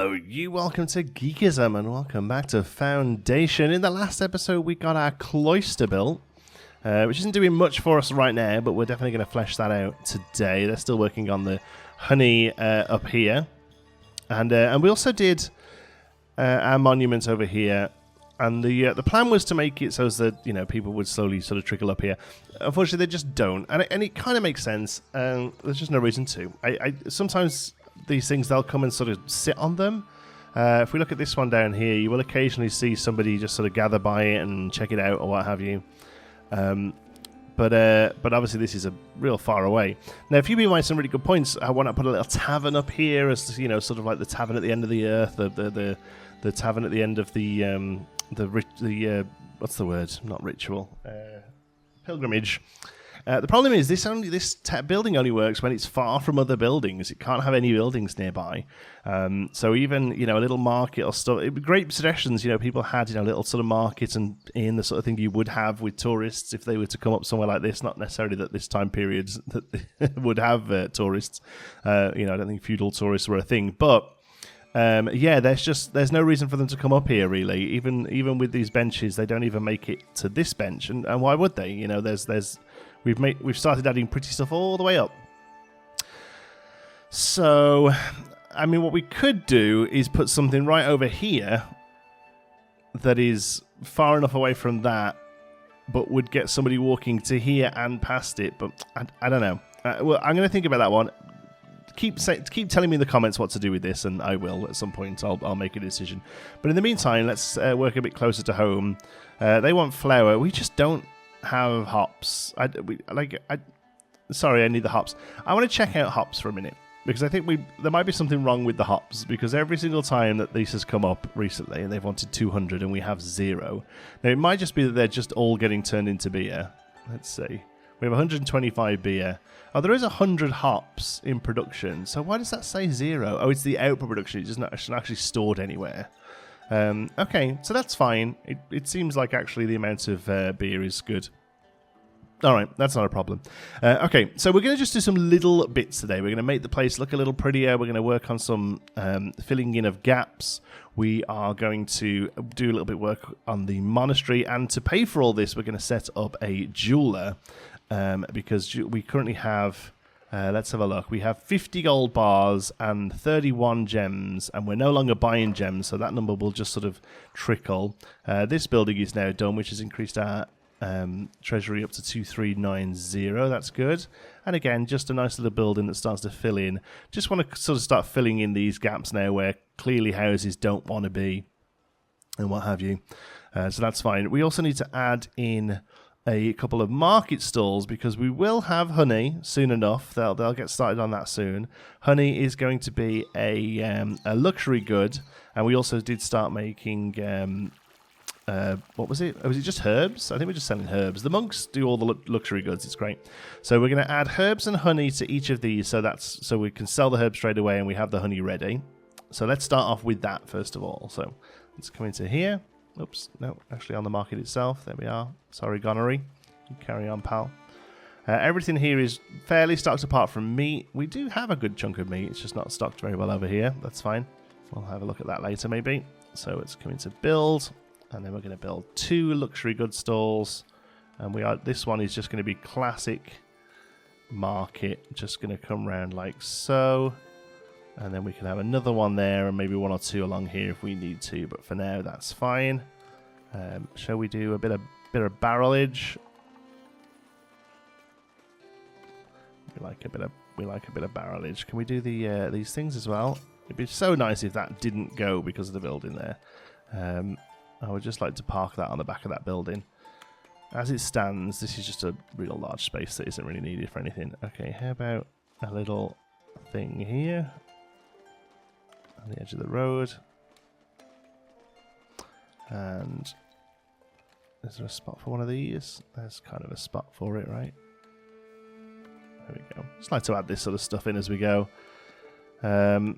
Hello, welcome to Geekism and welcome back to Foundation. In the last episode we got our cloister built, which isn't doing much for us right now, but we're definitely going to flesh that out today. They're still working on the honey up here. And we also did our monument over here. And the plan was to make it so that, you know, people would slowly sort of trickle up here. Unfortunately, they just don't. And it kind of makes sense. There's just no reason to. Sometimes these things, they'll come and sort of sit on them. If we look at this one down here, you will occasionally see somebody just sort of gather by it and check it out or what have you. But obviously this is a real far away. Now, if you be my some really good points, I want to put a little tavern up here as, you know, sort of like the tavern at the end of the earth, the tavern at the end of the what's the word? Not ritual. Pilgrimage. The problem is this building only works when it's far from other buildings. It can't have any buildings nearby. So even, you know, a little market or stuff. Great suggestions, you know, people had, you know, little sort of market and in the sort of thing you would have with tourists if they were to come up somewhere like this. Not necessarily that this time period that they would have tourists. You know, I don't think feudal tourists were a thing, but. Yeah, there's no reason for them to come up here really. Even with these benches, they don't even make it to this bench, and why would they? You know, we've started adding pretty stuff all the way up. So, I mean, what we could do is put something right over here that is far enough away from that, but would get somebody walking to here and past it. But I don't know. Well, I'm going to think about that one. Keep telling me in the comments what to do with this, and I will at some point. I'll make a decision. But in the meantime, let's work a bit closer to home. They want flour. We just don't have hops. Sorry, I need the hops. I want to check out hops for a minute because I think there might be something wrong with the hops, because every single time that this has come up recently, and they've wanted 200 and we have 0. Now it might just be that they're just all getting turned into beer. Let's see. We have 125 beer. Oh, there is 100 hops in production. So why does that say 0? Oh, it's the output production. It's not actually stored anywhere. Okay, so that's fine. It seems like actually the amount of beer is good. All right, that's not a problem. Okay, so we're going to just do some little bits today. We're going to make the place look a little prettier. We're going to work on some filling in of gaps. We are going to do a little bit of work on the monastery. And to pay for all this, we're going to set up a jeweler. Because we currently have, let's have a look, we have 50 gold bars and 31 gems, and we're no longer buying gems, so that number will just sort of trickle. This building is now done, which has increased our treasury up to 2390. That's good. And again, just a nice little building that starts to fill in. Just want to sort of start filling in these gaps now where clearly houses don't want to be and what have you. So that's fine. We also need to add in a couple of market stalls because we will have honey soon enough. They'll get started on that soon. Honey is going to be a luxury good, and we also did start making what was it? Oh, was it just herbs? I think we're just selling herbs. The monks do all the luxury goods. It's great. So we're going to add herbs and honey to each of these, so we can sell the herbs straight away and we have the honey ready. So let's start off with that first of all. So let's come into here. Oops, no, actually on the market itself. There we are. Sorry, gonorrhea. Carry on, pal. Everything here is fairly stocked apart from meat. We do have a good chunk of meat. It's just not stocked very well over here. That's fine. We'll have a look at that later, maybe. So it's coming to build. And then we're going to build 2 luxury goods stalls. And this one is just going to be classic market. Just going to come around like so. And then we can have another one there and maybe 1 or 2 along here if we need to. But for now, that's fine. Shall we do a bit of barrelage? We like a bit of barrelage. Can we do these things as well? It'd be so nice if that didn't go because of the building there. I would just like to park that on the back of that building. As it stands, this is just a real large space that isn't really needed for anything. Okay, how about a little thing here? On the edge of the road. And is there a spot for one of these? There's kind of a spot for it, right? There we go. Just like to add this sort of stuff in as we go. Okay,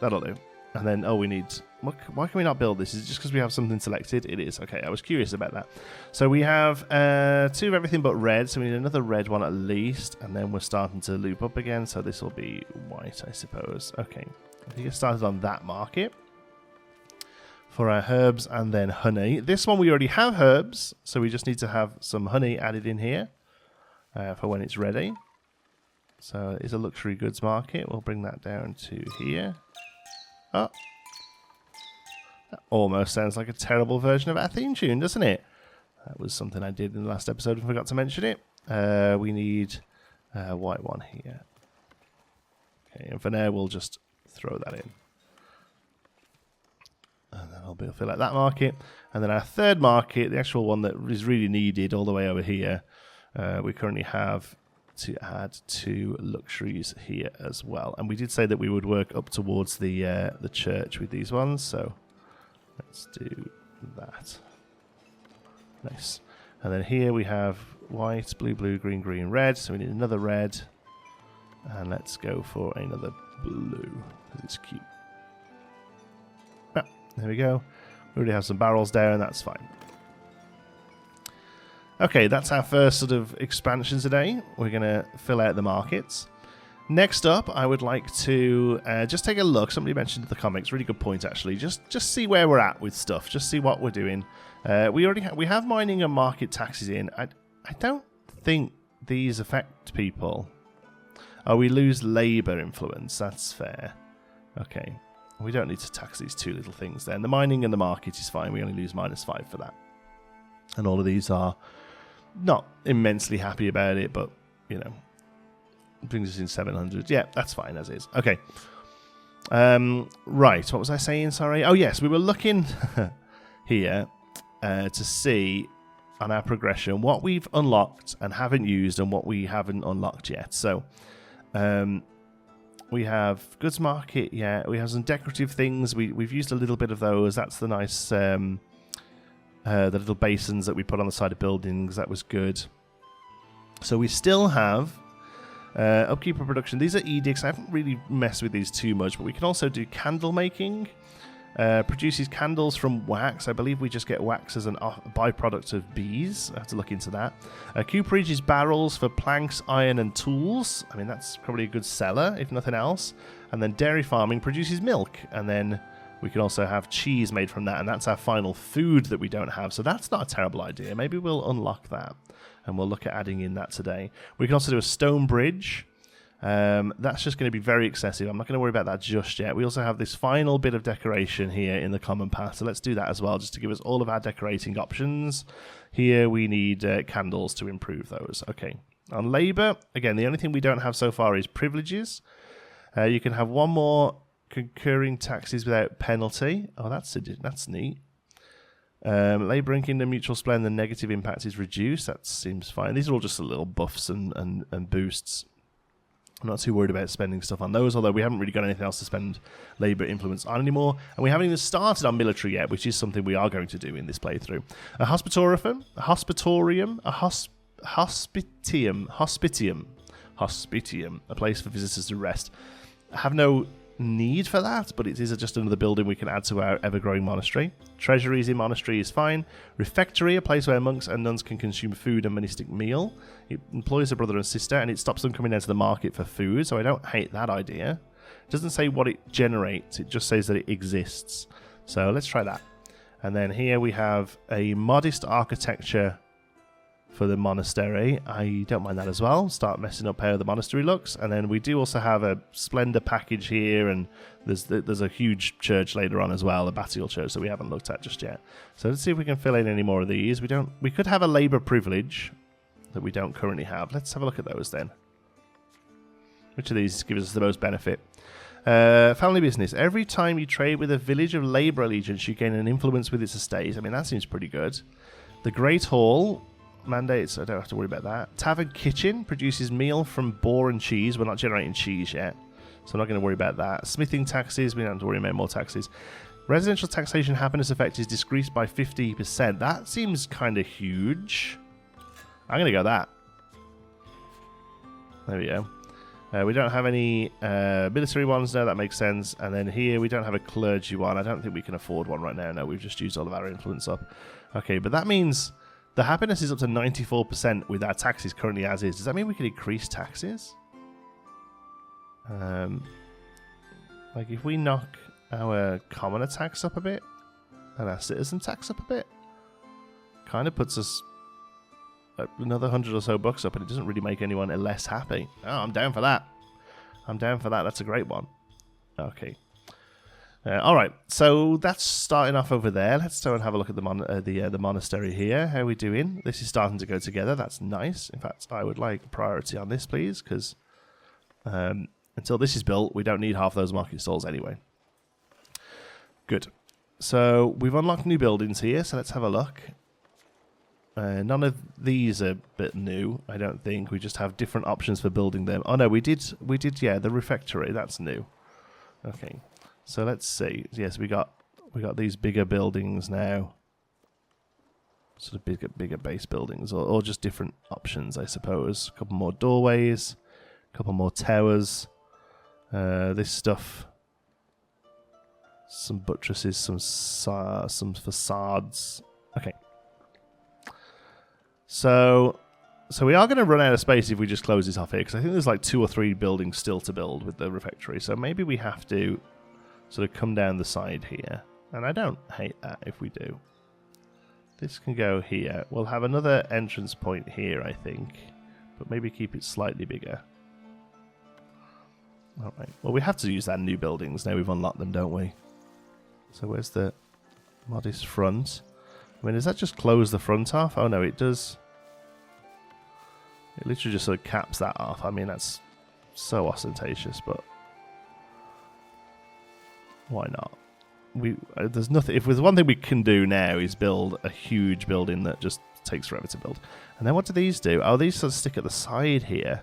that'll do. And then, we need... Why can we not build this? Is it just because we have something selected? It is. Okay, I was curious about that. So we have 2 of everything but red, so we need another red one at least. And then we're starting to loop up again, so this will be white, I suppose. Okay. We get started on that market for our herbs and then honey. This one we already have herbs, so we just need to have some honey added in here for when it's ready. So it's a luxury goods market. We'll bring that down to here. Oh, that almost sounds like a terrible version of our theme tune, doesn't it? That was something I did in the last episode and forgot to mention it. We need a white one here. Okay, and for now we'll just throw that in. And then I'll fill out that market. And then our third market, the actual one that is really needed all the way over here, we currently have to add 2 luxuries here as well. And we did say that we would work up towards the church with these ones, so let's do that. Nice. And then here we have white, blue, blue, green, green, red. So we need another red. And let's go for another blue, because it's cute. There we go. We already have some barrels there, and that's fine. Okay, that's our first sort of expansion today. We're going to fill out the markets. Next up, I would like to just take a look. Somebody mentioned the comics. Really good point, actually. Just see where we're at with stuff. Just see what we're doing. We have mining and market taxes in. I don't think these affect people. Oh, we lose labour influence. That's fair. Okay. We don't need to tax these 2 little things then. The mining and the market is fine. We only lose -5 for that. And all of these are not immensely happy about it, but, you know, it brings us in 700. Yeah, that's fine as is. Okay. Right, what was I saying? Sorry. Oh, yes, we were looking here to see on our progression what we've unlocked and haven't used and what we haven't unlocked yet. So, we have goods market, yeah. We have some decorative things. We've used a little bit of those. That's the nice, the little basins that we put on the side of buildings. That was good. So we still have upkeep of production. These are edicts. I haven't really messed with these too much, but we can also do candle making. Produces candles from wax. I believe we just get wax as a byproduct of bees. I have to look into that. Cooperage is barrels for planks, iron, and tools. I mean, that's probably a good seller, if nothing else. And then dairy farming produces milk. And then we can also have cheese made from that. And that's our final food that we don't have. So that's not a terrible idea. Maybe we'll unlock that. And we'll look at adding in that today. We can also do a stone bridge. That's just going to be very excessive. I'm not going to worry about that just yet. We also have this final bit of decoration here in the common path, so let's do that as well, just to give us all of our decorating options. Here we need candles to improve those. Okay. On labour, again, the only thing we don't have so far is privileges. You can have 1 more concurring taxes without penalty. Oh, that's neat. Labour and Kingdom Mutual Splend, the negative impact is reduced. That seems fine. These are all just little buffs and boosts. I'm not too worried about spending stuff on those, although we haven't really got anything else to spend labour influence on anymore. And we haven't even started on military yet, which is something we are going to do in this playthrough. A hospitorium, a hospitium, a place for visitors to rest. I have no need for that, but it is just another building we can add to our ever-growing monastery. Treasuries in monastery is fine. Refectory, a place where monks and nuns can consume food and monastic meal. It employs a brother and sister, and it stops them coming into the market for food, so I don't hate that idea. It doesn't say what it generates, it just says that it exists. So let's try that. And then here we have a modest architecture for the monastery. I don't mind that as well. Start messing up how the monastery looks. And then we do also have a splendor package here, and there's a huge church later on as well, a Batial church that we haven't looked at just yet. So let's see if we can fill in any more of these. We could have a labour privilege that we don't currently have. Let's have a look at those then. Which of these gives us the most benefit? Family business. Every time you trade with a village of labour allegiance, you gain an influence with its estate. I mean, that seems pretty good. The Great Hall mandates, I don't have to worry about that. Tavern Kitchen produces meal from boar and cheese. We're not generating cheese yet, so I'm not going to worry about that. Smithing taxes, we don't have to worry about more taxes. Residential taxation happiness effect is decreased by 50%. That seems kind of huge. I'm going to go that. There we go. We don't have any military ones. No, that makes sense. And then here we don't have a clergy one. I don't think we can afford one right now. No, we've just used all of our influence up. Okay, but that means the happiness is up to 94% with our taxes currently as is. Does that mean we can increase taxes? Like, if we knock our commoner tax up a bit, and our citizen tax up a bit, kind of puts us another 100 or so bucks up, and it doesn't really make anyone less happy. Oh, I'm down for that. I'm down for that. That's a great one. Okay. All right. So that's starting off over there. Let's go and have a look at the monastery here. How are we doing? This is starting to go together. That's nice. In fact, I would like priority on this, please, because until this is built, we don't need half those market stalls anyway. Good. So we've unlocked new buildings here. So let's have a look. None of these are a bit new, I don't think. We just have different options for building them. Oh no, we did, yeah, the refectory, that's new. Okay, so let's see. Yes, we got these bigger buildings now. Sort of bigger base buildings, or just different options, I suppose. A couple more doorways, a couple more towers. This stuff. Some buttresses, some facades. Okay. So we are going to run out of space if we just close this off here, because I think there's like 2 or 3 buildings still to build with the refectory. So maybe we have to sort of come down the side here. And I don't hate that if we do. This can go here. We'll have another entrance point here, I think. But maybe keep it slightly bigger. Alright. Well, we have to use our new buildings now we've unlocked them, don't we? So where's the modest front? I mean, does that just close the front off? Oh no, it does. It literally just sort of caps that off. I mean, that's so ostentatious, but why not? There's nothing. If there's one thing we can do now is build a huge building that just takes forever to build. And then what do these do? Oh, these sort of stick at the side here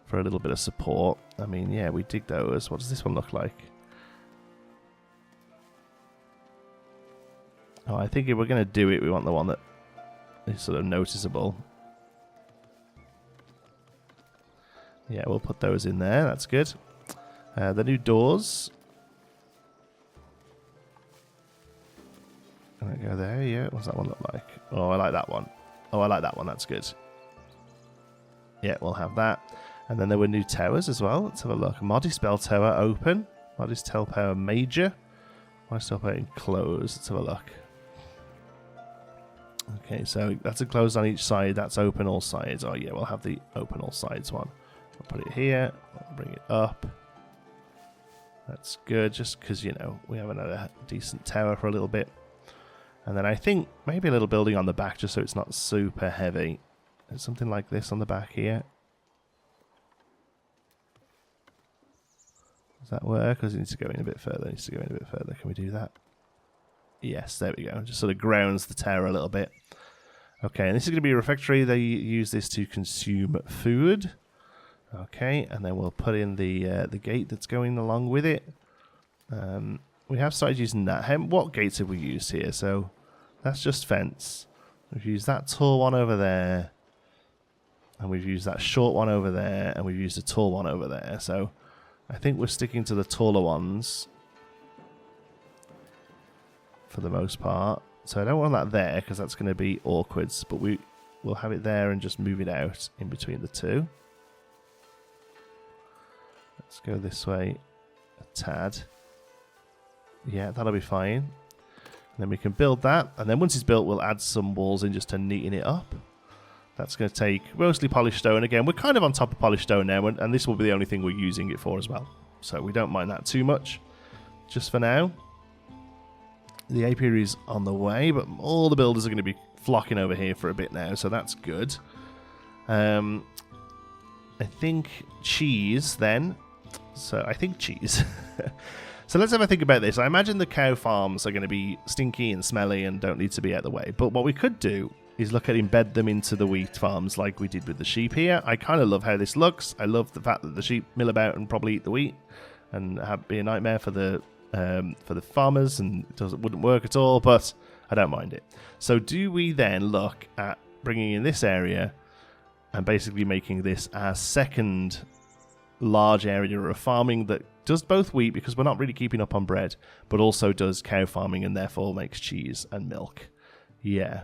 for a little bit of support. I mean, yeah, we dig those. What does this one look like? Oh, I think if we're going to do it, we want the one that is sort of noticeable. Yeah, we'll put those in there. That's good. The new doors. Can I go there? Yeah. What's that one look like? Oh, I like that one. Oh, I like that one. That's good. Yeah, we'll have that. And then there were new towers as well. Let's have a look. Modest bell tower open. Modest tell power major. Modest tell power enclosed. Let's have a look. Okay, so that's enclosed on each side. That's open all sides. Oh yeah, we'll have the open all sides one. I'll put it here. I'll bring it up. That's good, just because, you know, we haven't had a decent tower for a little bit. And then I think maybe a little building on the back, just so it's not super heavy. There's something like this on the back here. Does that work? Or does it need to go in a bit further? It needs to go in a bit further. Can we do that? Yes, there we go. Just sort of grounds the tower a little bit. Okay, and this is going to be a refectory. They use this to consume food. Okay, and then we'll put in the gate that's going along with it. We have started using that. What gates have we used here? So that's just fence. We've used that tall one over there. And we've used that short one over there. And we've used a tall one over there. So I think we're sticking to the taller ones for the most part. So I don't want that there because that's going to be awkward. But we'll have it there and just move it out in between the two. Let's go this way a tad. Yeah, that'll be fine. And then we can build that. And then once it's built, we'll add some walls in just to neaten it up. That's going to take mostly polished stone. Again, we're kind of on top of polished stone now, and this will be the only thing we're using it for as well. So we don't mind that too much. Just for now. The apiary is on the way, but all the builders are going to be flocking over here for a bit now, so that's good. I think cheese, then. So I think cheese. So let's have a think about this. I imagine the cow farms are going to be stinky and smelly and don't need to be out of the way. But what we could do is look at embed them into the wheat farms like we did with the sheep here. I kind of love how this looks. I love the fact that the sheep mill about and probably eat the wheat and be a nightmare for the farmers, and wouldn't work at all, but I don't mind it. So do we then look at bringing in this area and basically making this our second large area of farming that does both wheat, because we're not really keeping up on bread, but also does cow farming and therefore makes cheese and milk. Yeah.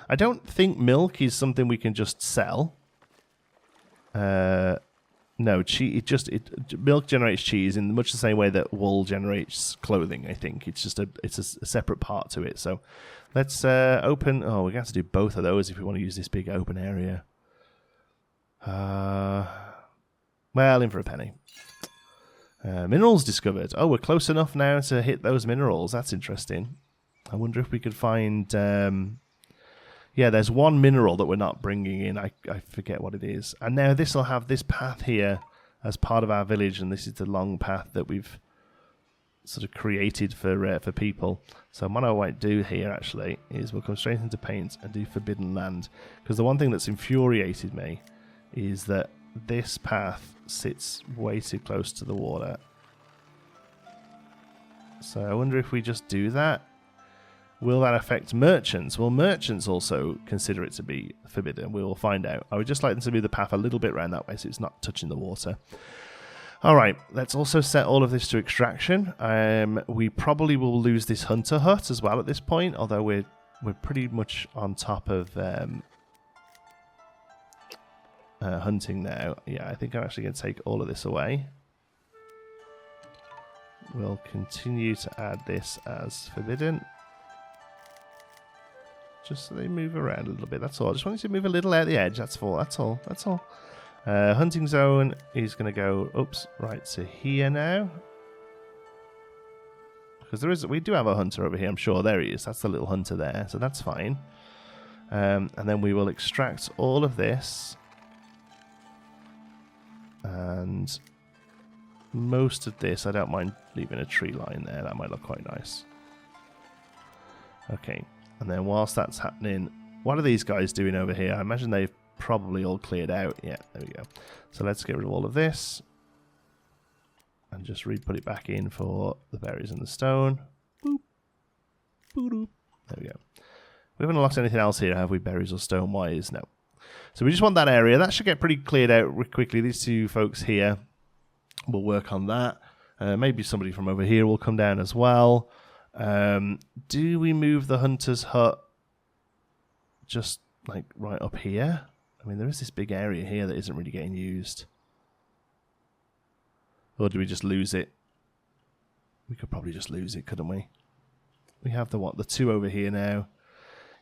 I don't think milk is something we can just sell. No, No, milk generates cheese in much the same way that wool generates clothing. I think it's just a separate part to it. So let's open. Oh, we have to do both of those if we want to use this big open area. Well, in for a penny. Minerals discovered. Oh, we're close enough now to hit those minerals. That's interesting. I wonder if we could find... yeah, there's one mineral that we're not bringing in. I forget what it is. And now this will have this path here as part of our village, and this is the long path that we've sort of created for people. So what I might do here, actually, is we'll come straight into paint and do Forbidden Land. Because the one thing that's infuriated me is that this path sits way too close to the water. So I wonder if we just do that. Will that affect merchants? Will merchants also consider it to be forbidden? We will find out. I would just like them to move the path a little bit around that way so it's not touching the water. All right, let's also set all of this to extraction. We probably will lose this hunter hut as well at this point, although we're pretty much on top of hunting now. Yeah, I think I'm actually going to take all of this away. We'll continue to add this as forbidden. Just so they move around a little bit, that's all. I just want you to move a little out the edge, that's all. Hunting zone is going to go, right to here now. Because we do have a hunter over here, I'm sure. There he is, that's the little hunter there, so that's fine. And then we will extract all of this. And most of this, I don't mind leaving a tree line there, that might look quite nice. Okay. And then whilst that's happening, what are these guys doing over here? I imagine they've probably all cleared out. Yeah, there we go. So let's get rid of all of this. And just put it back in for the berries and the stone. Boop. Boop. There we go. We haven't lost anything else here, have we? Berries or stone wise? No. So we just want that area. That should get pretty cleared out quickly. These two folks here will work on that. Maybe somebody from over here will come down as well. Do we move the hunter's hut just like right up here? I mean, there is this big area here that isn't really getting used. Or do we just lose it? We could probably just lose it, couldn't we? We have the two over here now.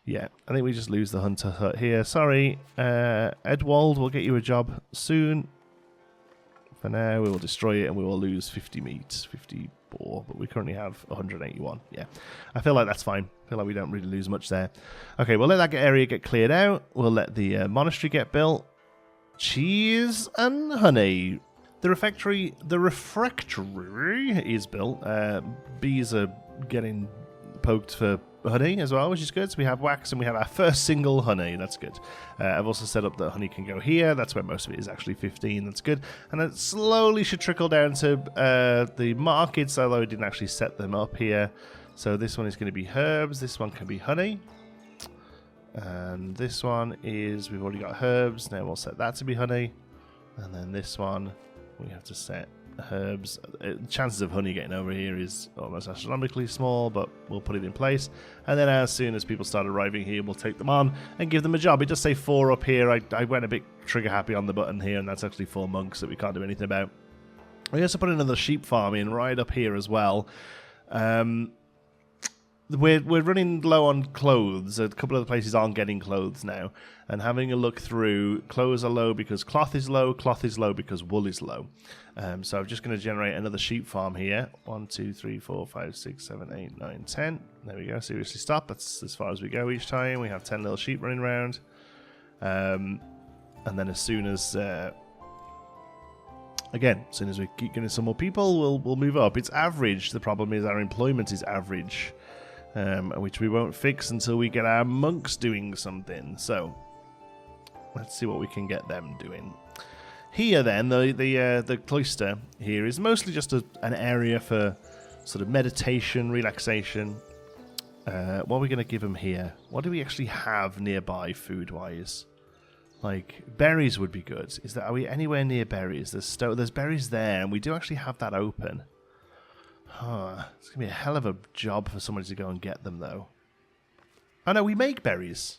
Yeah, I think we just lose the hunter hut here. Sorry, Edwald, we'll get you a job soon. For now, we will destroy it and we will lose 50 meat, 54, but we currently have 181. Yeah, I feel like that's fine. I feel like we don't really lose much there. Okay, we'll let that area get cleared out. We'll let the monastery get built. Cheese and honey. The refectory is built. Bees are getting poked for honey as well, which is good. So we have wax and we have our first single honey. That's good. I've also set up that honey can go here. That's where most of it is actually 15. That's good. And it slowly should trickle down to the markets, although I didn't actually set them up here. So this one is going to be herbs. This one can be honey. And this one is, we've already got herbs. Now we'll set that to be honey. And then this one, we have to set herbs. Chances of honey getting over here is almost astronomically small, but we'll put it in place. And then as soon as people start arriving here, we'll take them on and give them a job. It does say 4 up here. I went a bit trigger happy on the button here, and that's actually 4 monks that we can't do anything about. We also put another sheep farm in right up here as well. We're running low on clothes. A couple of the places aren't getting clothes now. And having a look through, clothes are low because cloth is low because wool is low. So I'm just going to generate another sheep farm here. 1, 2, 3, 4, 5, 6, 7, 8, 9, 10. There we go. Seriously, stop. That's as far as we go each time. We have 10 little sheep running around. And then as soon as... Again, as soon as we keep getting some more people, we'll move up. It's average. The problem is our employment is average. Which we won't fix until we get our monks doing something. So let's see what we can get them doing. Here then, the cloister here is mostly just an area for sort of meditation, relaxation. What are we going to give them here? What do we actually have nearby food-wise? Like, berries would be good. Are we anywhere near berries? There's berries there, and we do actually have that open. It's going to be a hell of a job for somebody to go and get them, though. Oh, no, we make berries.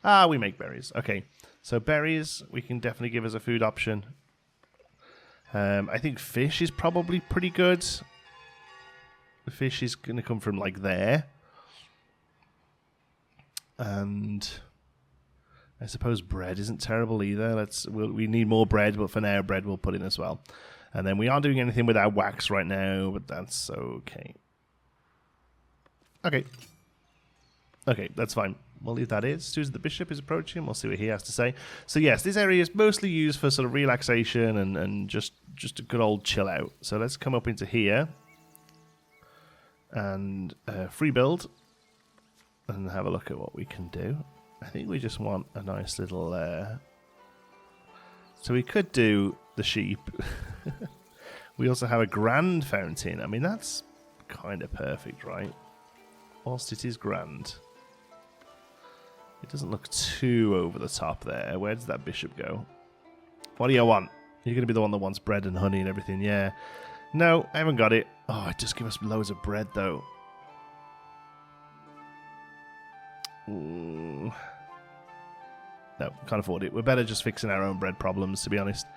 We make berries. Okay, so berries we can definitely give as a food option. I think fish is probably pretty good. The fish is going to come from like there. And I suppose bread isn't terrible either. We need more bread, but for now, bread we'll put in as well. And then we aren't doing anything with our wax right now, but that's okay. Okay. Okay, that's fine. We'll leave that as soon as the bishop is approaching. We'll see what he has to say. So yes, this area is mostly used for sort of relaxation and just a good old chill out. So let's come up into here and free build and have a look at what we can do. I think we just want a nice little... So we could do the sheep. We also have a grand fountain. I mean, that's kind of perfect, right? Whilst it is grand. It doesn't look too over the top there. Where does that bishop go? What do you want? You're going to be the one that wants bread and honey and everything, yeah. No, I haven't got it. Oh, just give us loads of bread, though. Ooh. No, can't afford it. We're better just fixing our own bread problems, to be honest.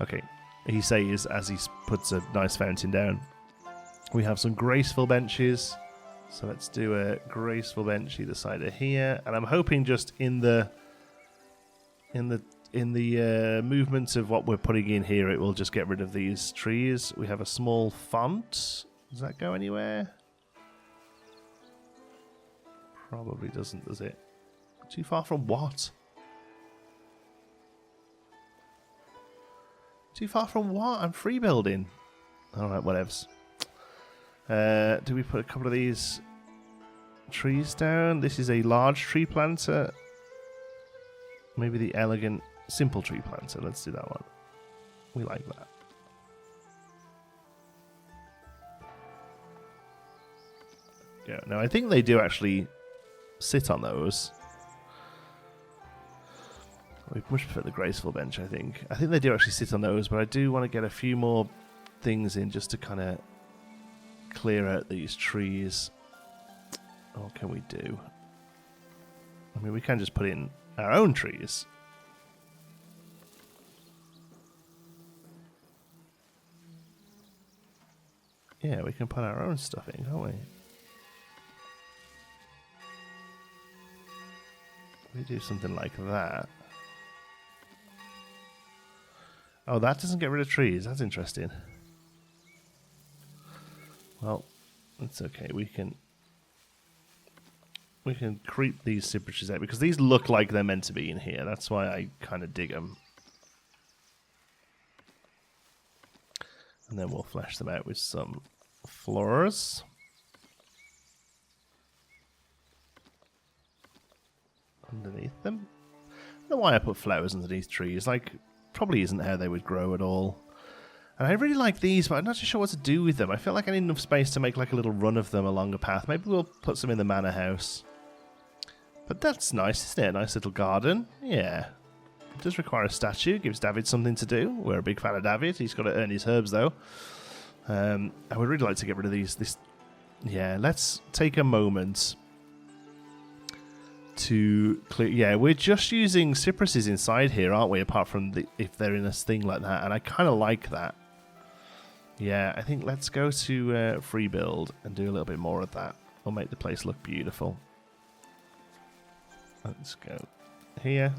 Okay, he says as he puts a nice fountain down. We have some graceful benches. So let's do a graceful bench either side of here. And I'm hoping just in the movement of what we're putting in here, it will just get rid of these trees. We have a small font. Does that go anywhere? Probably doesn't, does it? Too far from what? Too far from what? I'm free building. Alright, whatevs. Do we put a couple of these trees down? This is a large tree planter. Maybe the elegant, simple tree planter. Let's do that one. We like that. Yeah, now I think they do actually sit on those. We much prefer the graceful bench, I think. I think they do actually sit on those, but I do want to get a few more things in just to kind of clear out these trees. What can we do? I mean, we can just put in our own trees. Yeah, we can put our own stuff in, can't we? We do something like that. Oh, that doesn't get rid of trees. That's interesting. Well, it's okay. We can creep these cypresses out because these look like they're meant to be in here. That's why I kind of dig them. And then we'll flesh them out with some flowers. Underneath them. I don't know why I put flowers underneath trees. Like, probably isn't how they would grow at all. And I really like these, but I'm not too sure what to do with them. I feel like I need enough space to make like a little run of them along a path. Maybe we'll put some in the manor house. But that's nice, isn't it? A nice little garden. Yeah. It does require a statue. Gives Davvid something to do. We're a big fan of Davvid. He's got to earn his herbs, though. I would really like to get rid of these. Yeah, let's take a moment to clear. Yeah, we're just using cypresses inside here, aren't we? Apart from if they're in a thing like that, and I kind of like that. Yeah, I think let's go to free build and do a little bit more of that. We'll make the place look beautiful. Let's go here,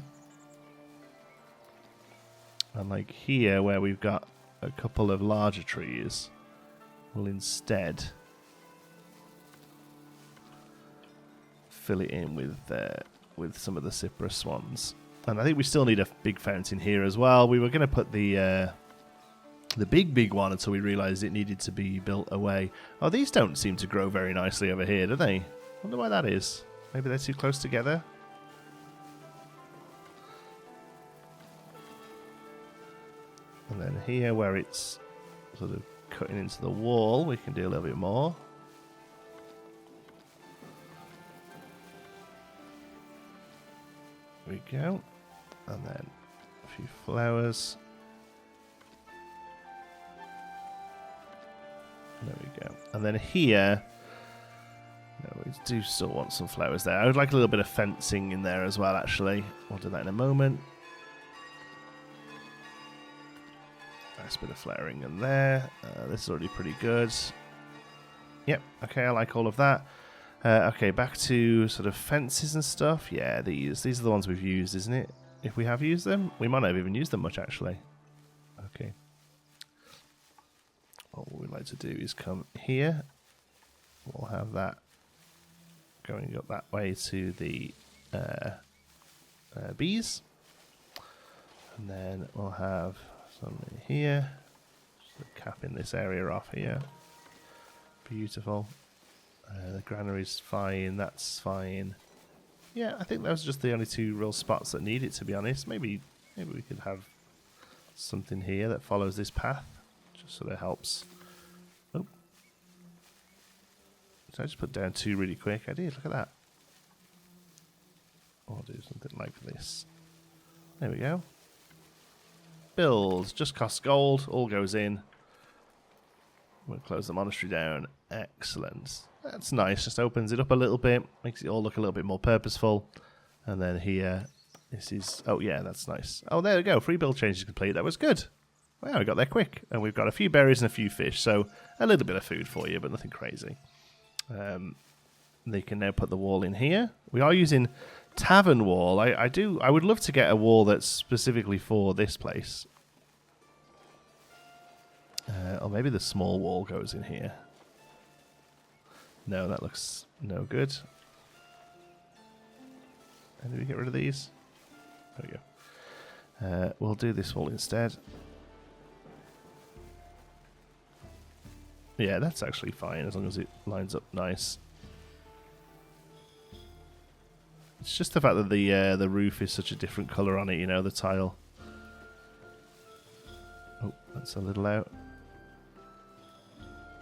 and like here where we've got a couple of larger trees, we'll instead fill it in with some of the cypress ones. And I think we still need a big fountain here as well. We were going to put the big one until we realised it needed to be built away. Oh, these don't seem to grow very nicely over here, do they? Wonder why that is. Maybe they're too close together. And then here where it's sort of cutting into the wall, we can do a little bit more. There we go. And then a few flowers. There we go. And then here, no, we do still want some flowers there. I would like a little bit of fencing in there as well, actually. We'll do that in a moment. Nice bit of flaring in there. This is already pretty good. Yep, okay, I like all of that. Okay, back to sort of fences and stuff. Yeah, these are the ones we've used, isn't it? If we have used them, we might not have even used them much, actually. Okay. What we'd like to do is come here. We'll have that going up that way to the bees. And then we'll have something here. Just capping this area off here. Beautiful. The granary's fine, that's fine. Yeah, I think those are just the only two real spots that need it, to be honest. Maybe we could have something here that follows this path. Just sort of helps. Oh. So I just put down 2 really quick. I did, look at that. I'll do something like this. There we go. Build, just costs gold, all goes in. We'll close the monastery down. Excellent. That's nice. Just opens it up a little bit. Makes it all look a little bit more purposeful. And then here, this is... Oh, yeah, that's nice. Oh, there we go. Free build change is complete. That was good. Wow, we got there quick. And we've got a few berries and a few fish. So a little bit of food for you, but nothing crazy. They can now put the wall in here. We are using tavern wall. I would love to get a wall that's specifically for this place. Or maybe the small wall goes in here. No, that looks no good. And do we get rid of these? There we go. We'll do this wall instead. Yeah, that's actually fine as long as it lines up nice. It's just the fact that the roof is such a different colour on it, you know, the tile. Oh, that's a little out.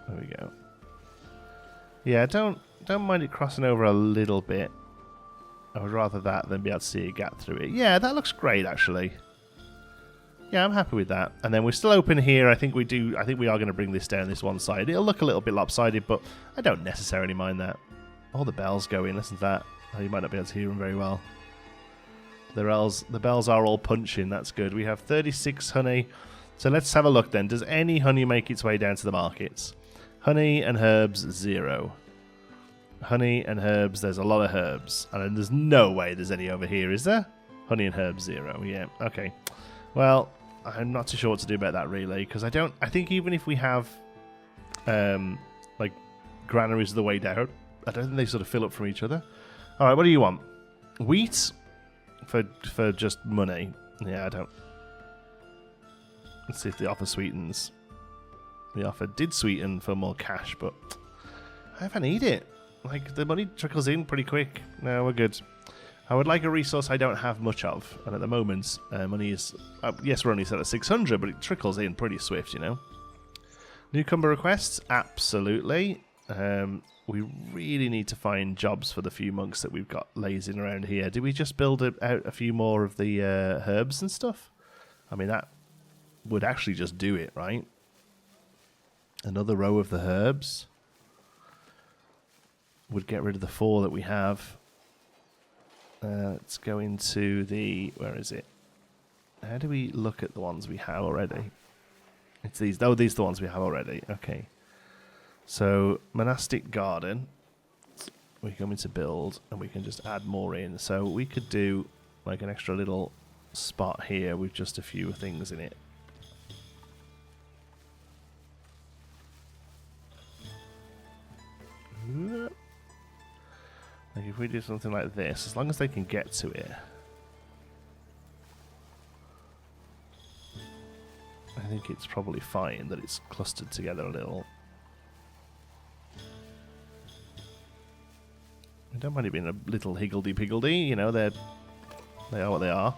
There we go. Yeah, don't mind it crossing over a little bit. I would rather that than be able to see a gap through it. Yeah, that looks great, actually. Yeah, I'm happy with that. And then we're still open here. I think we are going to bring this down this one side. It'll look a little bit lopsided, but I don't necessarily mind that. All the bells go in. Listen to that. Oh, you might not be able to hear them very well. The bells are all punching. That's good. We have 36 honey. So let's have a look then. Does any honey make its way down to the markets? Honey and herbs, 0. Honey and herbs, there's a lot of herbs. And there's no way there's any over here, is there? Honey and herbs, 0. Yeah, okay. Well, I'm not too sure what to do about that, really. Because I think even if we have, like, granaries the way down, I don't think they sort of fill up from each other. All right, what do you want? Wheat? For just money? Yeah, I don't. Let's see if the offer sweetens. The offer did sweeten for more cash, but if I need it, like the money trickles in pretty quick. No, we're good. I would like a resource I don't have much of, and at the moment, money is yes, we're only set at 600, but it trickles in pretty swift, you know. Newcomer requests, absolutely. We really need to find jobs for the few monks that we've got lazing around here. Did we just build out a few more of the herbs and stuff? I mean, that would actually just do it, right? Another row of the herbs would get rid of the 4 that we have. Let's go into the... Where is it? How do we look at the ones we have already? It's these. Oh, these are the ones we have already. Okay. So, monastic garden. We come into build, and we can just add more in. So we could do like an extra little spot here with just a few things in it. Like if we do something like this, as long as they can get to it, I think it's probably fine that it's clustered together a little. I don't mind it being a little higgledy-piggledy, you know, they are what they are.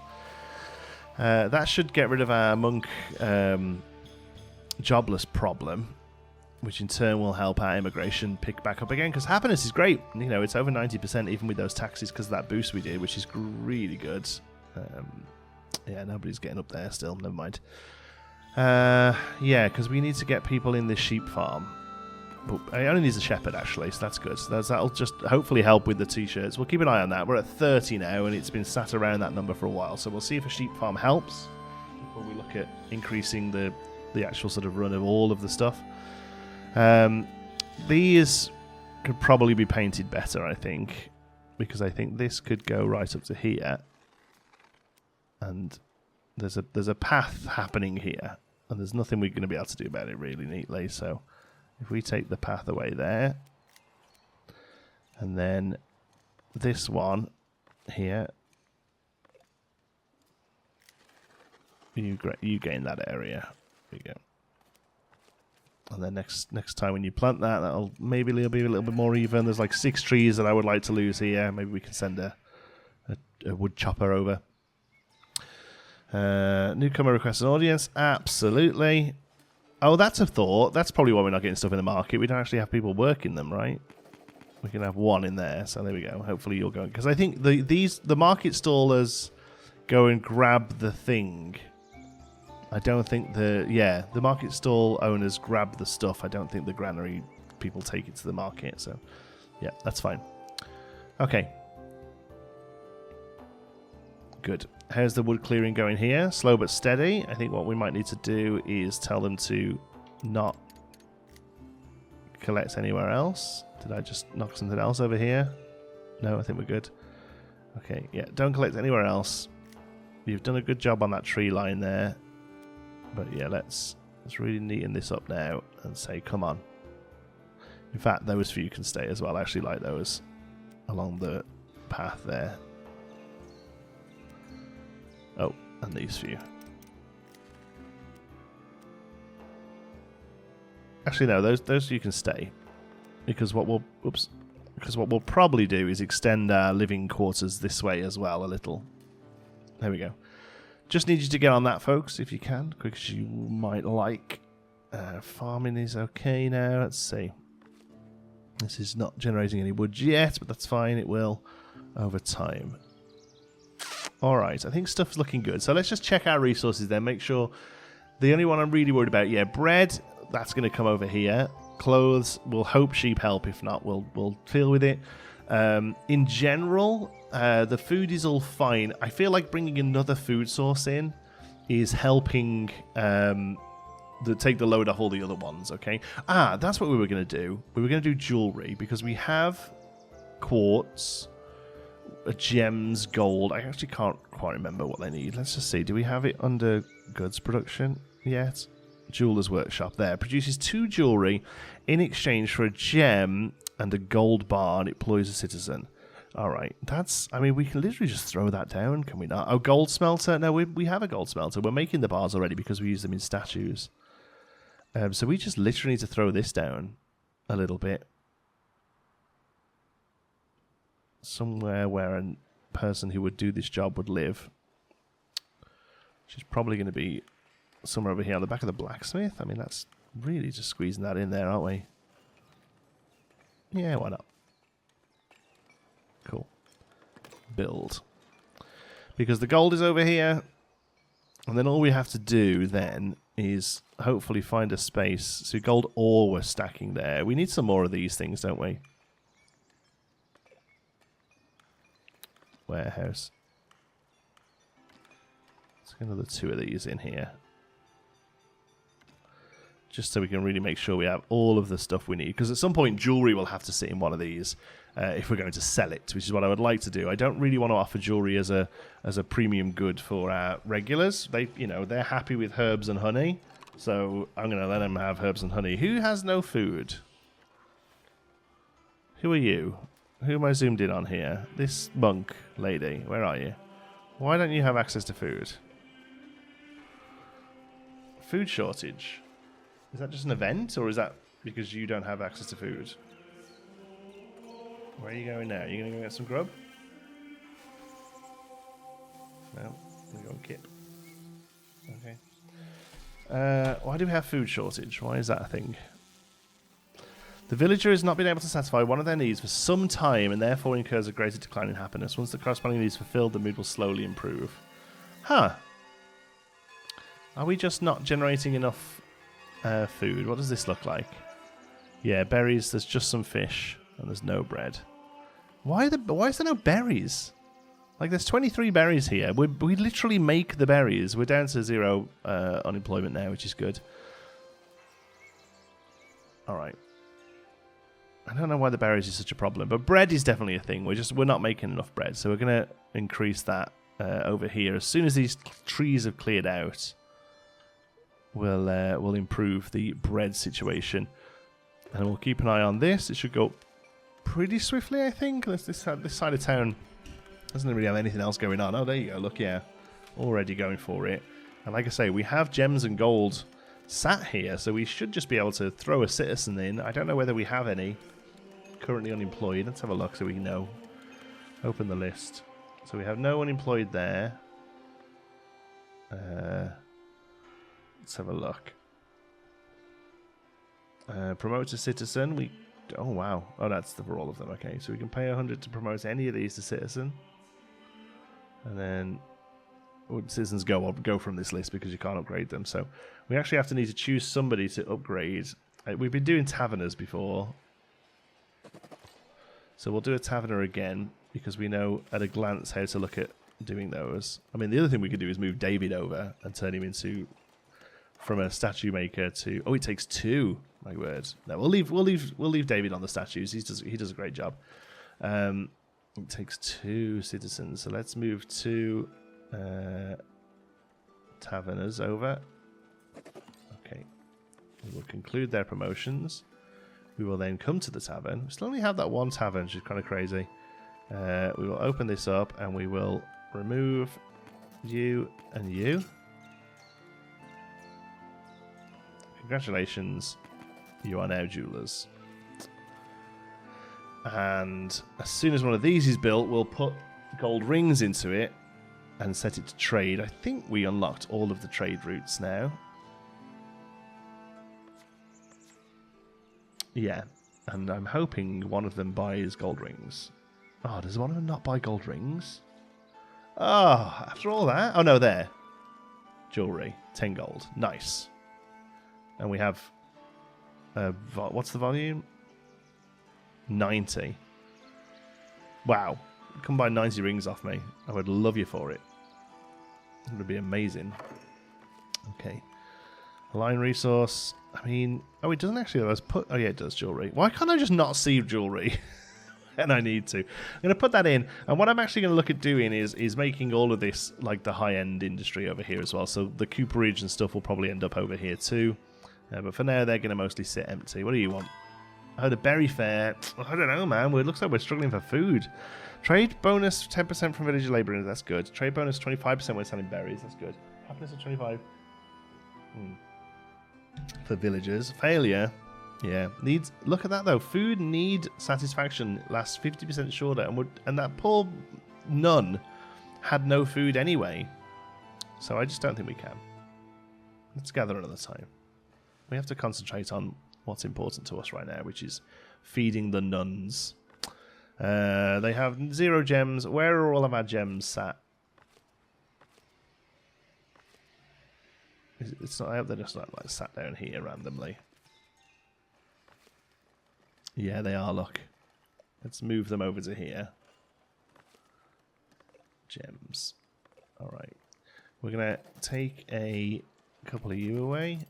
That should get rid of our monk jobless problem, which in turn will help our immigration pick back up again, because happiness is great. You know, it's over 90% even with those taxes because of that boost we did, which is really good. Yeah, nobody's getting up there still, never mind. Yeah, because we need to get people in this sheep farm. But it only needs a shepherd, actually, so that's good. So that'll just hopefully help with the t-shirts. We'll keep an eye on that. We're at 30 now, and it's been sat around that number for a while. So we'll see if a sheep farm helps before we look at increasing the the actual sort of run of all of the stuff. These could probably be painted better, I think, because I think this could go right up to here, and there's a path happening here, and there's nothing we're going to be able to do about it really neatly. So if we take the path away there, and then this one here, you gain that area. There you go. And then next time when you plant that, that'll maybe be a little bit more even. There's like 6 trees that I would like to lose here. Maybe we can send a wood chopper over. Newcomer requests an audience. Absolutely. Oh, that's a thought. That's probably why we're not getting stuff in the market. We don't actually have people working them, right? We can have one in there. So there we go. Hopefully you're going. Because I think the market stallers go and grab the thing. I don't think the market stall owners grab the stuff. I don't think the granary people take it to the market. So, yeah, that's fine. Okay. Good. How's the wood clearing going here? Slow but steady. I think what we might need to do is tell them to not collect anywhere else. Did I just knock something else over here? No, I think we're good. Okay, yeah, don't collect anywhere else. You've done a good job on that tree line there. But yeah, let's really neaten this up now and say, come on. In fact, those few can stay as well. I actually like those along the path there. Oh, and these few. Actually, no, those you can stay, because what we'll probably do is extend our living quarters this way as well a little. There we go. Just need you to get on that, folks, if you can, quick as you might like. Farming is okay now. Let's see. This is not generating any wood yet, but that's fine. It will over time. All right, I think stuff's looking good. So let's just check our resources then. Make sure. The only one I'm really worried about, yeah, bread. That's going to come over here. Clothes. We'll hope sheep help. If not, we'll deal with it. In general, the food is all fine. I feel like bringing another food source in is helping take the load off all the other ones, okay? That's what we were going to do. We were going to do jewelry, because we have quartz, gems, gold. I actually can't quite remember what they need. Let's just see. Do we have it under goods production yet? Jeweler's Workshop there. Produces 2 jewelry in exchange for a gem and a gold bar, and it employs a citizen. All right, we can literally just throw that down, can we not? Oh, gold smelter? No, we have a gold smelter. We're making the bars already because we use them in statues. So we just literally need to throw this down a little bit. Somewhere where a person who would do this job would live. Which is probably going to be somewhere over here on the back of the blacksmith. I mean, that's really just squeezing that in there, aren't we? Yeah, why not? Cool. Build. Because the gold is over here. And then all we have to do then is hopefully find a space. So gold ore we're stacking there. We need some more of these things, don't we? Warehouse. Let's get another 2 of these in here. Just so we can really make sure we have all of the stuff we need. Because at some point, jewelry will have to sit in one of these if we're going to sell it, which is what I would like to do. I don't really want to offer jewelry as a premium good for our regulars. They're happy with herbs and honey, so I'm going to let them have herbs and honey. Who has no food? Who are you? Who am I zoomed in on here? This monk lady. Where are you? Why don't you have access to food? Food shortage. Is that just an event, or is that because you don't have access to food? Where are you going now? Are you going to go get some grub? No. We're going to kip. Okay. Why do we have food shortage? Why is that a thing? The villager has not been able to satisfy one of their needs for some time and therefore incurs a greater decline in happiness. Once the corresponding need is fulfilled, the mood will slowly improve. Huh. Are we just not generating enough food? What does this look like? Yeah, berries. There's just some fish and there's no bread. Why is there no berries? Like, there's 23 berries here. We literally make the berries. We're down to 0 unemployment now, which is good. Alright. I don't know why the berries is such a problem, but bread is definitely a thing. We're not making enough bread, so we're going to increase that over here. As soon as these trees have cleared out, we'll improve the bread situation. And we'll keep an eye on this. It should go pretty swiftly, I think. This side of town doesn't really have anything else going on. Oh, there you go. Look, yeah. Already going for it. And like I say, we have gems and gold sat here, so we should just be able to throw a citizen in. I don't know whether we have any currently unemployed. Let's have a look so we know. Open the list. So we have no unemployed there. Let's have a look. Promote to citizen. Oh wow. Oh, that's for all of them. Okay, so we can pay 100 to promote any of these to citizen, and then citizens go from this list because you can't upgrade them. So we actually have to need to choose somebody to upgrade. We've been doing taverners before, so we'll do a taverner again because we know at a glance how to look at doing those. I mean, the other thing we could do is move David over and turn him into from a statue maker to. Oh, it takes 2. My word. No, we'll leave David on the statues. He does a great job. It takes 2 citizens, so let's move 2 taverners over. Okay. We will conclude their promotions. We will then come to the tavern. We still only have that one tavern, which is kind of crazy. We will open this up and we will remove you and you. Congratulations. You are now jewelers. And as soon as one of these is built, we'll put gold rings into it and set it to trade. I think we unlocked all of the trade routes now. Yeah, and I'm hoping one of them buys gold rings. Oh, does one of them not buy gold rings? Oh, after all that? Oh, no, there. Jewelry. 10 gold. Nice. And we have... what's the volume? 90. Wow. Come buy 90 rings off me. I would love you for it. It would be amazing. Okay. Line resource. I mean... Oh, it doesn't actually let us put... Oh, yeah, it does jewelry. Why can't I just not see jewelry? And I need to. I'm going to put that in. And what I'm actually going to look at doing is making all of this like the high-end industry over here as well. So the cooperage and stuff will probably end up over here too. But for now, they're going to mostly sit empty. What do you want? Oh, the berry fair. I don't know, man. It looks like we're struggling for food. Trade bonus 10% from village labourers. That's good. Trade bonus 25% when selling berries. That's good. Happiness of 25. For villagers. Failure. Yeah. Needs. Look at that, though. Food need satisfaction lasts 50% shorter. And that poor nun had no food anyway. So I just don't think we can. Let's gather another time. We have to concentrate on what's important to us right now, which is feeding the nuns. They have 0 gems. Where are all of our gems sat? It's not. I hope they're just not like sat down here randomly. Yeah, they are. Look, let's move them over to here. Gems. All right, we're gonna take a couple of you away.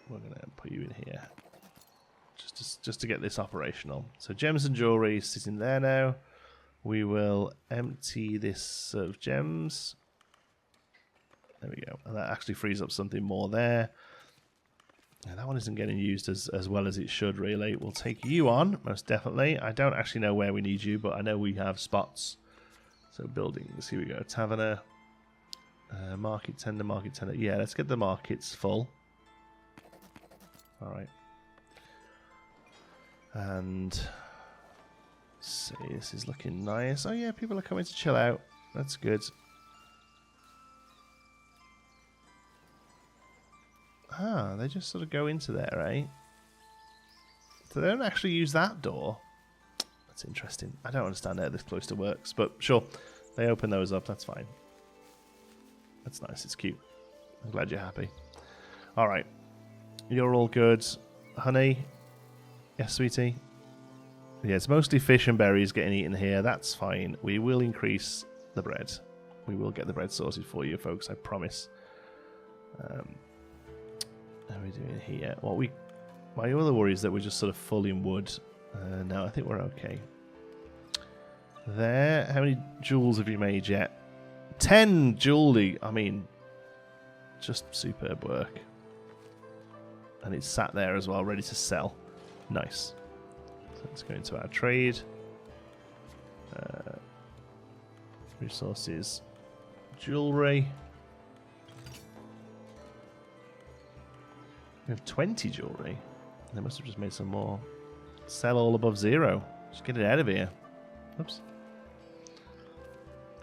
We're going to put you in here just to get this operational. So gems and jewelry sitting there now. We will empty this of gems. There we go. And that actually frees up something more there. And that one isn't getting used as well as it should, really. We'll take you on, most definitely. I don't actually know where we need you, but I know we have spots. So buildings, here we go. Taverner, market tender. Yeah, let's get the markets full. Alright. And see, this is looking nice. Oh yeah, people are coming to chill out. That's good. Ah, they just sort of go into there, eh? So they don't actually use that door. That's interesting. I don't understand how this cloister works, but sure. They open those up, that's fine. That's nice, it's cute. I'm glad you're happy. Alright. You're all good. Honey? Yes, sweetie? Yeah, it's mostly fish and berries getting eaten here. That's fine. We will increase the bread. We will get the bread sorted for you, folks, I promise. How are we doing here? My other worry is that we're just sort of full in wood. No, I think we're okay. There. How many jewels have you made yet? 10 jewelry. I mean, just superb work. And it's sat there as well, ready to sell. Nice. So let's go into our trade. Resources. Jewelry. We have 20 jewelry. They must have just made some more. Sell all above 0. Just get it out of here. Oops.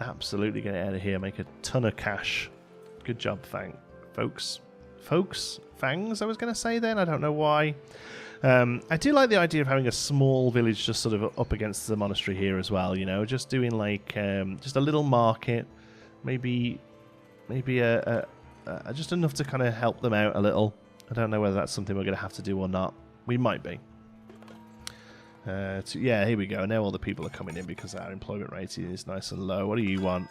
Absolutely get it out of here. Make a ton of cash. Good job, folks. Fangs, I was going to say then. I don't know why. I do like the idea of having a small village just sort of up against the monastery here as well, you know. Just doing like just a little market. Maybe just enough to kind of help them out a little. I don't know whether that's something we're going to have to do or not. We might be. Yeah, here we go. Now all the people are coming in because our employment rate is nice and low. What do you want?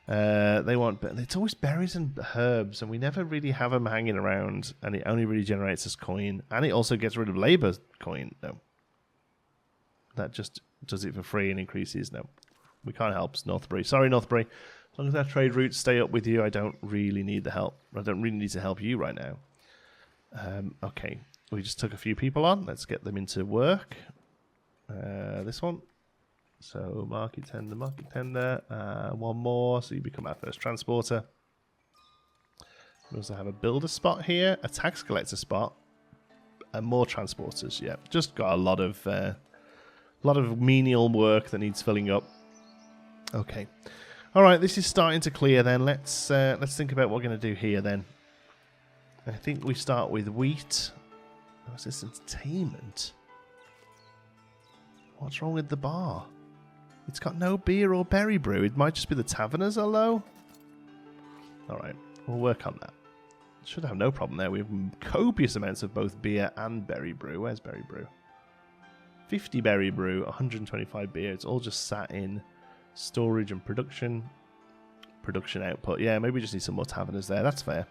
They want... It's always berries and herbs, and we never really have them hanging around, and it only really generates us coin. And it also gets rid of labour coin. No. That just does it for free and increases. No. We can't help Northbury. Sorry, Northbury. As long as our trade routes stay up with you, I don't really need the help. I don't really need to help you right now. Okay, we just took a few people on. Let's get them into work. This one. So market tender. One more, so you become our first transporter. We also have a builder spot here, a tax collector spot, and more transporters. Yeah, just got a lot of menial work that needs filling up. Okay, all right. This is starting to clear. Then let's think about what we're going to do here. Then I think we start with wheat. What's this? Entertainment. What's wrong with the bar? It's got no beer or berry brew. It might just be the taverners are low. Alright, we'll work on that. Should have no problem there. We have copious amounts of both beer and berry brew. Where's berry brew? 50 berry brew, 125 beer. It's all just sat in storage and production. Production output. Yeah, maybe we just need some more taverners there. That's fair.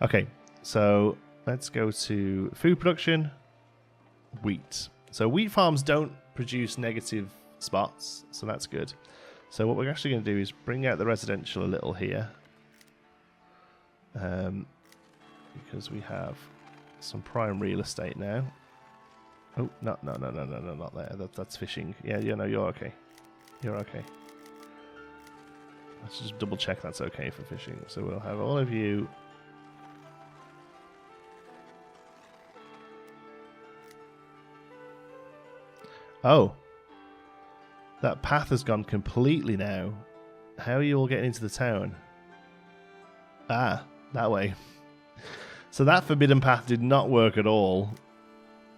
Okay, so let's go to food production. Wheat. So wheat farms don't produce negative spots, so that's good. So what we're actually going to do is bring out the residential a little here, because we have some prime real estate now. Oh, no, not there. That's fishing. Yeah, you know, you're okay. You're okay. Let's just double check that's okay for fishing. So we'll have all of you. Oh. That path has gone completely now. How are you all getting into the town? Ah, that way. So that forbidden path did not work at all.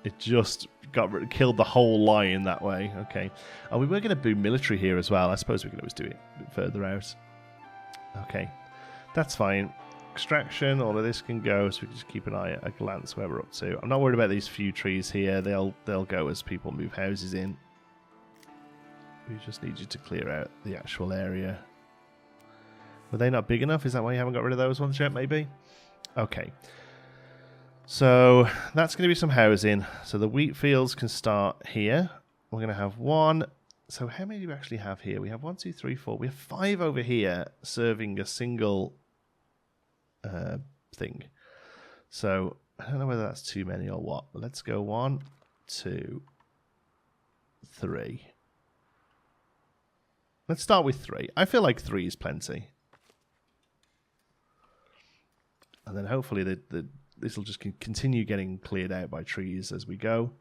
It just killed the whole line that way. Okay. Oh, we were going to do military here as well. I suppose we could always do it a bit further out. Okay. That's fine. Extraction, all of this can go, so we can just keep an eye at a glance where we're up to. I'm not worried about these few trees here. They'll go as people move houses in. We just need you to clear out the actual area. Were they not big enough? Is that why you haven't got rid of those ones yet, maybe? Okay. So that's going to be some housing. So the wheat fields can start here. We're going to have one. So how many do we actually have here? We have 1, 2, 3, 4. We have 5 over here serving a single thing. So I don't know whether that's too many or what. But let's go 1, 2, 3. Let's start with 3. I feel like 3 is plenty. And then hopefully this will just continue getting cleared out by trees as we go.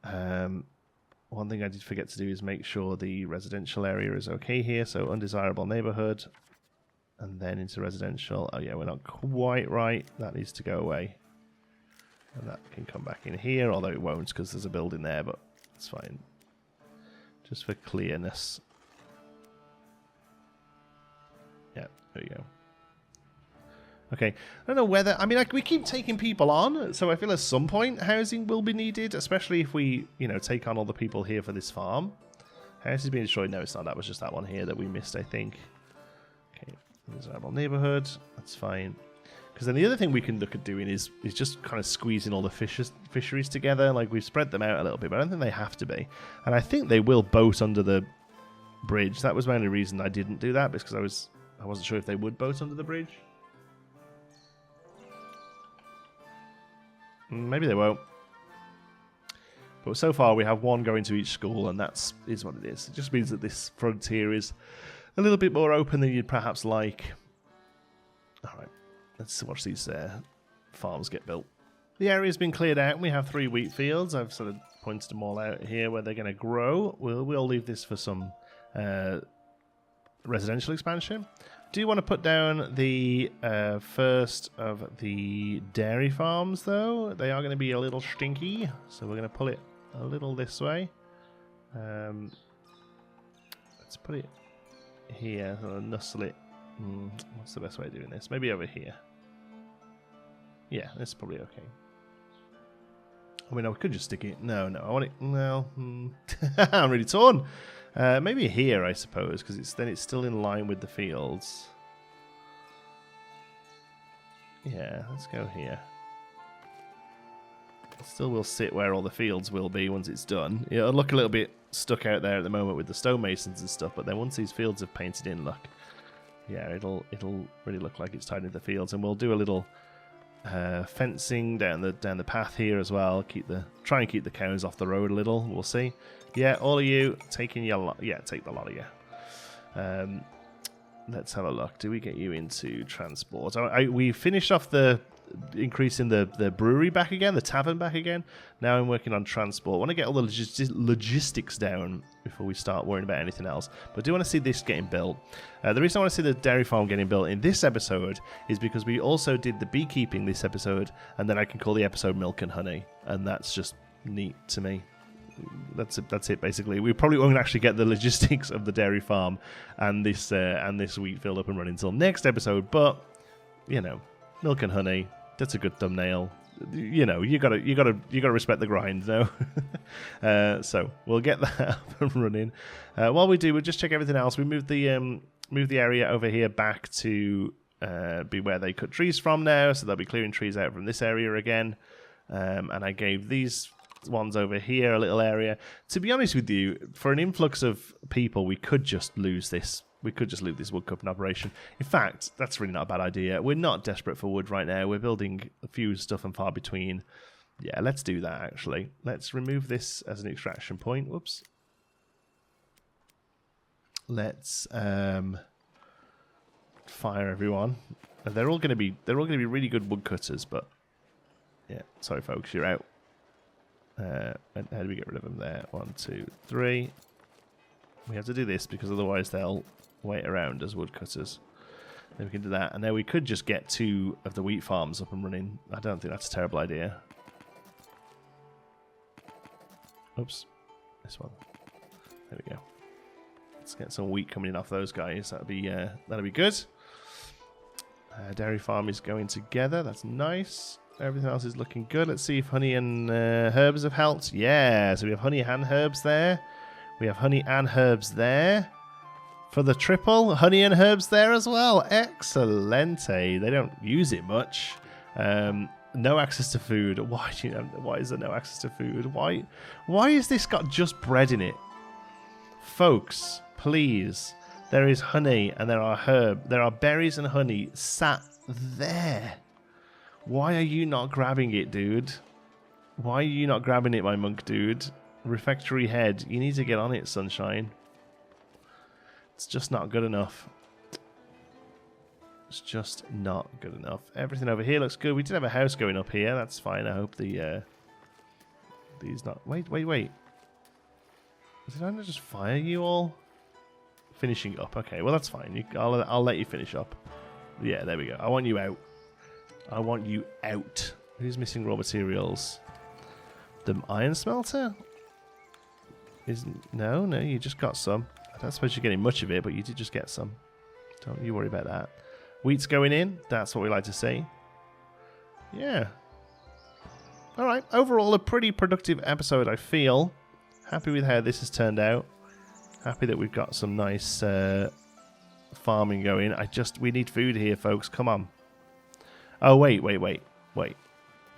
One thing I did forget to do is make sure the residential area is okay here. So undesirable neighborhood. And then into residential. Oh yeah, we're not quite right. That needs to go away. And that can come back in here, although it won't because there's a building there, but it's fine. Just for clearness. Yeah, there you go. Okay, I don't know whether... I mean, we keep taking people on, so I feel at some point housing will be needed, especially if we, you know, take on all the people here for this farm. House is being destroyed. No, it's not. That was just that one here that we missed, I think. Okay, desirable neighborhood. That's fine. Because then the other thing we can look at doing is just kind of squeezing all the fisheries together. Like, we've spread them out a little bit, but I don't think they have to be. And I think they will boat under the bridge. That was my only reason I didn't do that, because I wasn't sure if they would boat under the bridge. Maybe they won't. But so far we have one going to each school, and that is what it is. It just means that this frontier is a little bit more open than you'd perhaps like. Alright, let's watch these farms get built. The area's been cleared out, and we have 3 wheat fields. I've sort of pointed them all out here where they're going to grow. We'll leave this for some residential expansion. Do you want to put down the first of the dairy farms, though? They are going to be a little stinky, so we're going to pull it a little this way. Let's put it here, or nuzzle it. What's the best way of doing this? Maybe over here. Yeah, that's probably okay. I mean, I could just stick it. No, I want it. No, I'm really torn. Maybe here, I suppose, because then it's still in line with the fields. Yeah, let's go here. It still will sit where all the fields will be once it's done. It'll look a little bit stuck out there at the moment with the stonemasons and stuff, but then once these fields have painted in, look, yeah, it'll really look like it's tied into the fields. And we'll do a little fencing down the path here as well. Try and keep the cows off the road a little. We'll see. Yeah, all of you taking your lot. Yeah, take the lot of you. Let's have a look. Do we get you into transport? We finished off increasing the brewery back again, the tavern back again. Now I'm working on transport. I want to get all the logistics down before we start worrying about anything else. But I do want to see this getting built. The reason I want to see the dairy farm getting built in this episode is because we also did the beekeeping this episode, and then I can call the episode Milk and Honey, and that's just neat to me. That's it basically. We probably won't actually get the logistics of the dairy farm and this wheat field up and running until next episode, but you know, Milk and Honey, that's a good thumbnail. You know, you gotta respect the grind, though. So we'll get that up and running. While we do, we'll just check everything else. We moved the area over here back to be where they cut trees from now, so they'll be clearing trees out from this area again. And I gave these ones over here a little area. To be honest with you, for an influx of people, we could just lose this. We could just leave this wood cupping operation. In fact, that's really not a bad idea. We're not desperate for wood right now. We're building a few stuff and far between. Yeah, let's do that, actually. Let's remove this as an extraction point. Whoops. Let's fire everyone. They're all going to be really good woodcutters, but yeah, sorry folks, you're out. How do we get rid of them there? 1, 2, 3. We have to do this because otherwise they'll wait around as woodcutters. Then we can do that, and then we could just get 2 of the wheat farms up and running. I don't think that's a terrible idea. Oops, this one. There we go. Let's get some wheat coming in off those guys. That'll be good. Dairy farm is going together. That's nice. Everything else is looking good. Let's see if honey and herbs have helped. Yeah, so we have honey and herbs there. We have honey and herbs there. For the triple, honey and herbs there as well. Excellente. They don't use it much. No access to food. Why is there no access to food? Why has this got just bread in it? Folks, please. There is honey and there are berries and honey sat there. Why are you not grabbing it, dude? Why are you not grabbing it, my monk dude? Refectory head. You need to get on it, sunshine. It's just not good enough. It's just not good enough. Everything over here looks good. We did have a house going up here. That's fine. I hope these not... Wait. Did I not just fire you all? Finishing up. Okay, well, that's fine. I'll let you finish up. Yeah, there we go. I want you out. I want you out. Who's missing raw materials? The iron smelter? No, you just got some. I don't suppose you're getting much of it, but you did just get some. Don't you worry about that. Wheat's going in. That's what we like to see. Yeah. Alright, overall a pretty productive episode, I feel. Happy with how this has turned out. Happy that we've got some nice farming going. We need food here, folks. Come on. Oh, wait.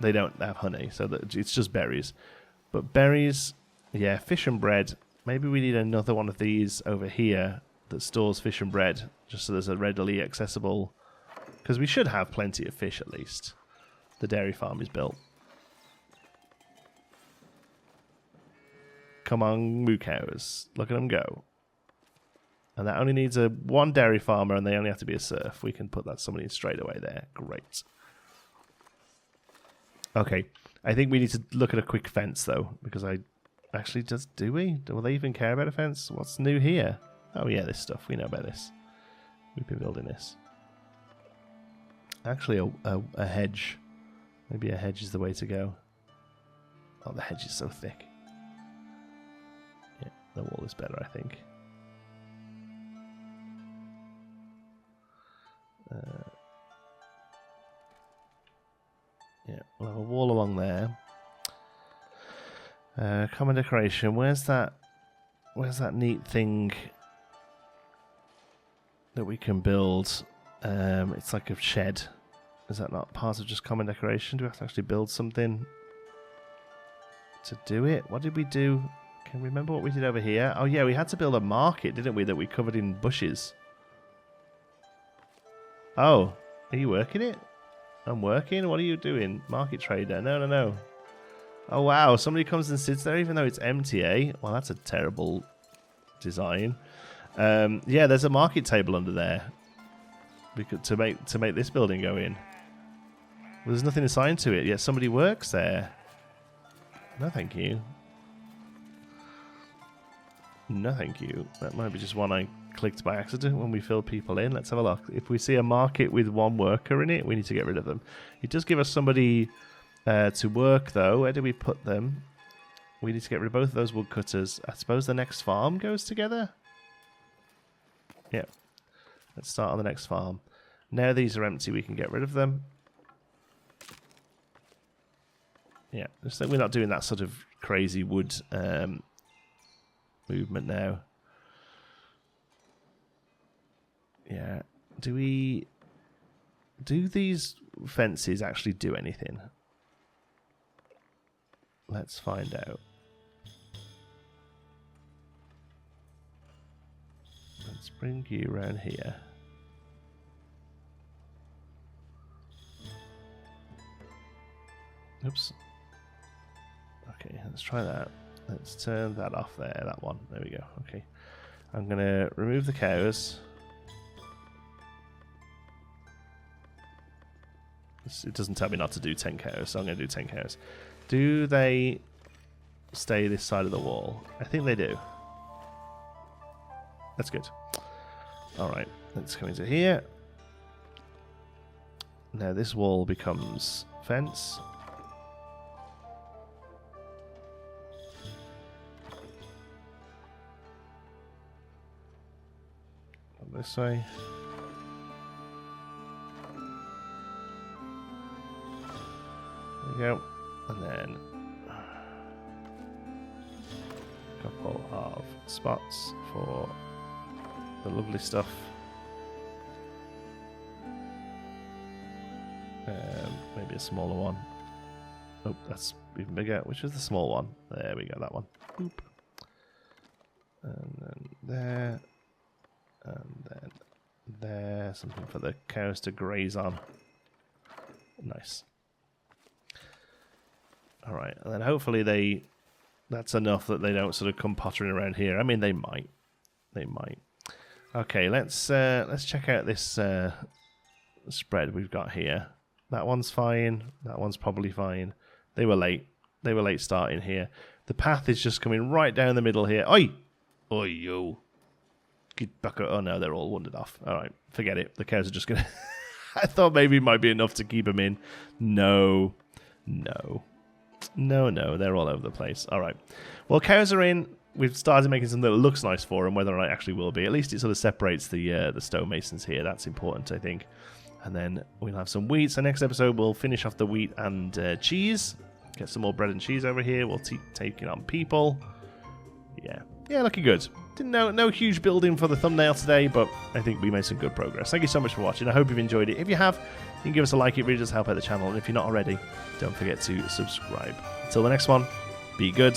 They don't have honey, so it's just berries. But berries, yeah, fish and bread. Maybe we need another one of these over here that stores fish and bread, just so there's a readily accessible... Because we should have plenty of fish, at least. The dairy farm is built. Come on, moo cows. Look at them go. And that only needs one dairy farmer, and they only have to be a serf. We can put that somebody straight away there. Great. Okay. I think we need to look at a quick fence, though, because I... Actually, do we? Do they even care about a fence? What's new here? Oh, yeah, this stuff. We know about this. We've been building this. Actually, a hedge. Maybe a hedge is the way to go. Oh, the hedge is so thick. Yeah, the wall is better, I think. Yeah, we'll have a wall along there. Common decoration. Where's that neat thing that we can build? It's like a shed. Is that not part of just common decoration? Do we have to actually build something to do it? What did we do? Can you remember what we did over here? Oh yeah, we had to build a market, didn't we, that we covered in bushes. Oh, are you working it? I'm working? What are you doing? Market trader. No. Oh wow, somebody comes and sits there even though it's empty, eh? Well, that's a terrible design. Yeah, there's a market table under there. To make this building go in. Well, there's nothing assigned to it, yet somebody works there. No, thank you. No, thank you. That might be just one I clicked by accident when we fill people in. Let's have a look. If we see a market with one worker in it, we need to get rid of them. It does give us somebody to work, though. Where do we put them? We need to get rid of both of those woodcutters. I suppose the next farm goes together? Yeah. Let's start on the next farm. Now these are empty, we can get rid of them. Yeah, just that we're not doing that sort of crazy wood movement now. Yeah. Do these fences actually do anything? Let's find out. Let's bring you around here. Oops. Okay, let's try that. Let's turn that off there, that one. There we go. Okay. I'm going to remove the cows. It doesn't tell me not to do 10 cows, so I'm going to do 10 cows. Do they stay this side of the wall? I think they do. That's good. Alright, let's come into here. Now this wall becomes fence. This way. There we go. And then a couple of spots for the lovely stuff. Maybe a smaller one. Oh, that's even bigger. Which is the small one? There we go, that one. Boop. And then there. And then there. Something for the cows to graze on. Nice. Alright, and then hopefully that's enough that they don't sort of come pottering around here. I mean, they might. They might. Okay, let's check out this spread we've got here. That one's fine. That one's probably fine. They were late. They were late starting here. The path is just coming right down the middle here. Oi! Oi, yo. Get back. Oh, no, they're all wandered off. All right, forget it. The cows are just going to... I thought maybe it might be enough to keep them in. No. No. No, they're all over the place. All right. Well, cows are in. We've started making something that looks nice for them, whether or not it actually will be. At least it sort of separates the stonemasons here. That's important, I think. And then we'll have some wheat. So next episode, we'll finish off the wheat and cheese. Get some more bread and cheese over here. We'll take it on people. Yeah, looking good. No huge building for the thumbnail today, but I think we made some good progress. Thank you so much for watching. I hope you've enjoyed it. If you have, you can give us a like. It really does help out the channel. And if you're not already, don't forget to subscribe. Until the next one, be good.